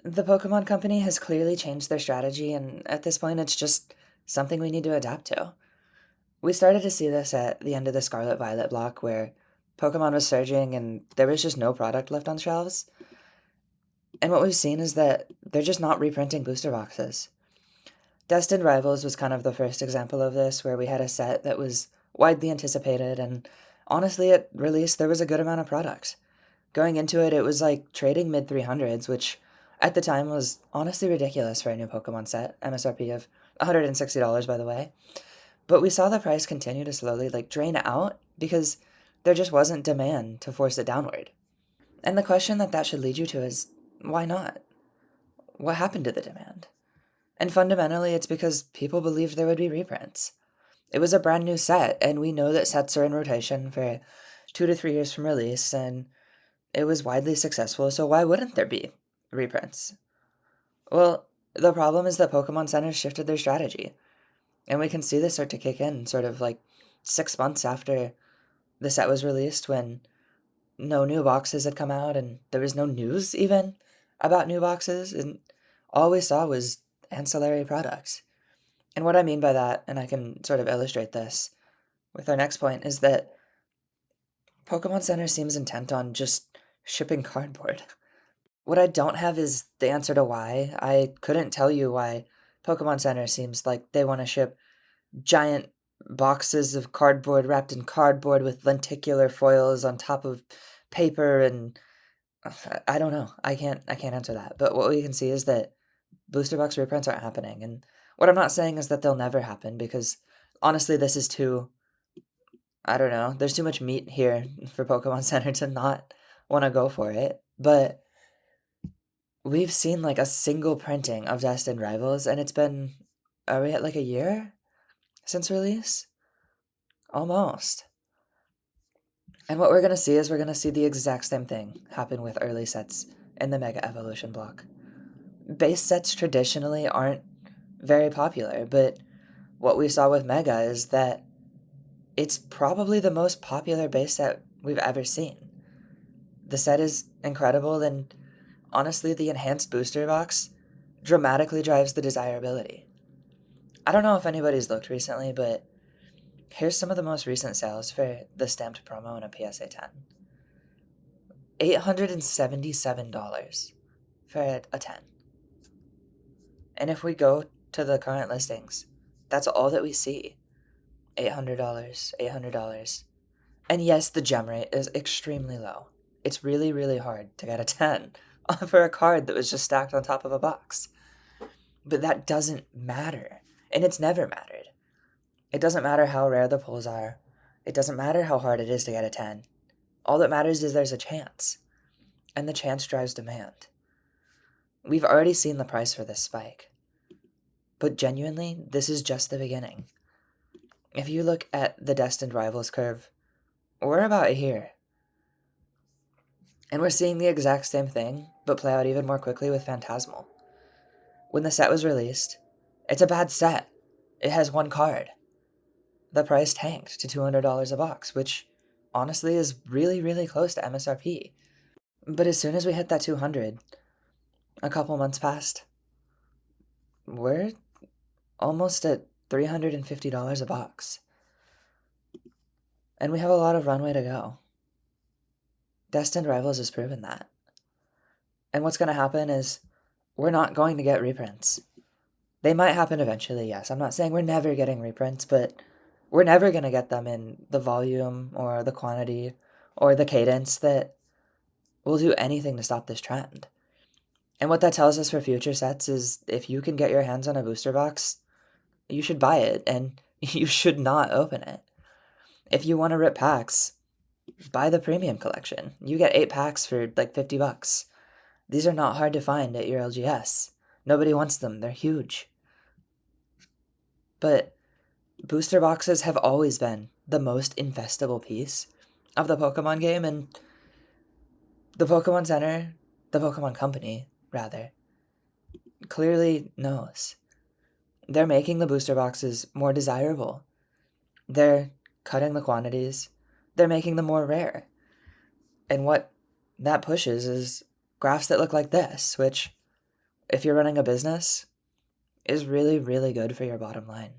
The Pokemon Company has clearly changed their strategy, and at this point, it's just something we need to adapt to. We started to see this at the end of the Scarlet Violet block, where Pokemon was surging and there was just no product left on shelves. And what we've seen is that they're just not reprinting booster boxes. Destined Rivals was kind of the first example of this, where we had a set that was widely anticipated, and honestly, at release, there was a good amount of product. Going into it, it was like trading mid 300s, which at the time was honestly ridiculous for a new Pokemon set, MSRP of $160, by the way. But we saw the price continue to slowly drain out because there just wasn't demand to force it downward. And the question that should lead you to is, why not? What happened to the demand? And fundamentally, it's because people believed there would be reprints. It was a brand new set, and we know that sets are in rotation for 2 to 3 years from release, and it was widely successful, so why wouldn't there be reprints? Well, the problem is that Pokemon Centers shifted their strategy, and we can see this start to kick in sort of 6 months after the set was released, when no new boxes had come out and there was no news even about new boxes, and all we saw was ancillary products. And what I mean by that, and I can sort of illustrate this with our next point, is that Pokemon Center seems intent on just shipping cardboard. What I don't have is the answer to why. I couldn't tell you why Pokemon Center seems like they want to ship giant boxes of cardboard wrapped in cardboard with lenticular foils on top of paper, and I don't know. I can't answer that. But what we can see is that booster box reprints aren't happening. And what I'm not saying is that they'll never happen, because honestly, this is too, I don't know, there's too much meat here for Pokemon Center to not want to go for it. But we've seen a single printing of Destined Rivals, and it's been, are we at a year since release? Almost. And what we're going to see is we're going to see the exact same thing happen with early sets in the Mega Evolution block. Base sets traditionally aren't very popular, but what we saw with Mega is that it's probably the most popular base set we've ever seen. The set is incredible, and honestly, the enhanced booster box dramatically drives the desirability. I don't know if anybody's looked recently, but here's some of the most recent sales for the stamped promo in a PSA 10. $877 for a 10. And if we go to the current listings, that's all that we see. $800. And yes, the gem rate is extremely low. It's really, really hard to get a 10 for a card that was just stacked on top of a box. But that doesn't matter. And it's never mattered. It doesn't matter how rare the pulls are. It doesn't matter how hard it is to get a 10. All that matters is there's a chance. And the chance drives demand. We've already seen the price for this spike. But genuinely, this is just the beginning. If you look at the Destined Rivals curve, we're about here. And we're seeing the exact same thing, but play out even more quickly with Phantasmal. When the set was released, it's a bad set. It has one card. The price tanked to $200 a box, which honestly is really, really close to MSRP. But as soon as we hit that 200, a couple months passed. We're almost at $350 a box. And we have a lot of runway to go. Destined Rivals has proven that. And what's going to happen is we're not going to get reprints. They might happen eventually, yes. I'm not saying we're never getting reprints, but we're never going to get them in the volume or the quantity or the cadence that will do anything to stop this trend. And what that tells us for future sets is if you can get your hands on a booster box, you should buy it, and you should not open it. If you want to rip packs, buy the premium collection. You get 8 packs for $50. These are not hard to find at your LGS. Nobody wants them. They're huge. But booster boxes have always been the most investable piece of the Pokemon game, and the Pokemon Center, the Pokemon Company, rather, clearly knows. They're making the booster boxes more desirable. They're cutting the quantities. They're making them more rare. And what that pushes is graphs that look like this, which if you're running a business, is really, really good for your bottom line.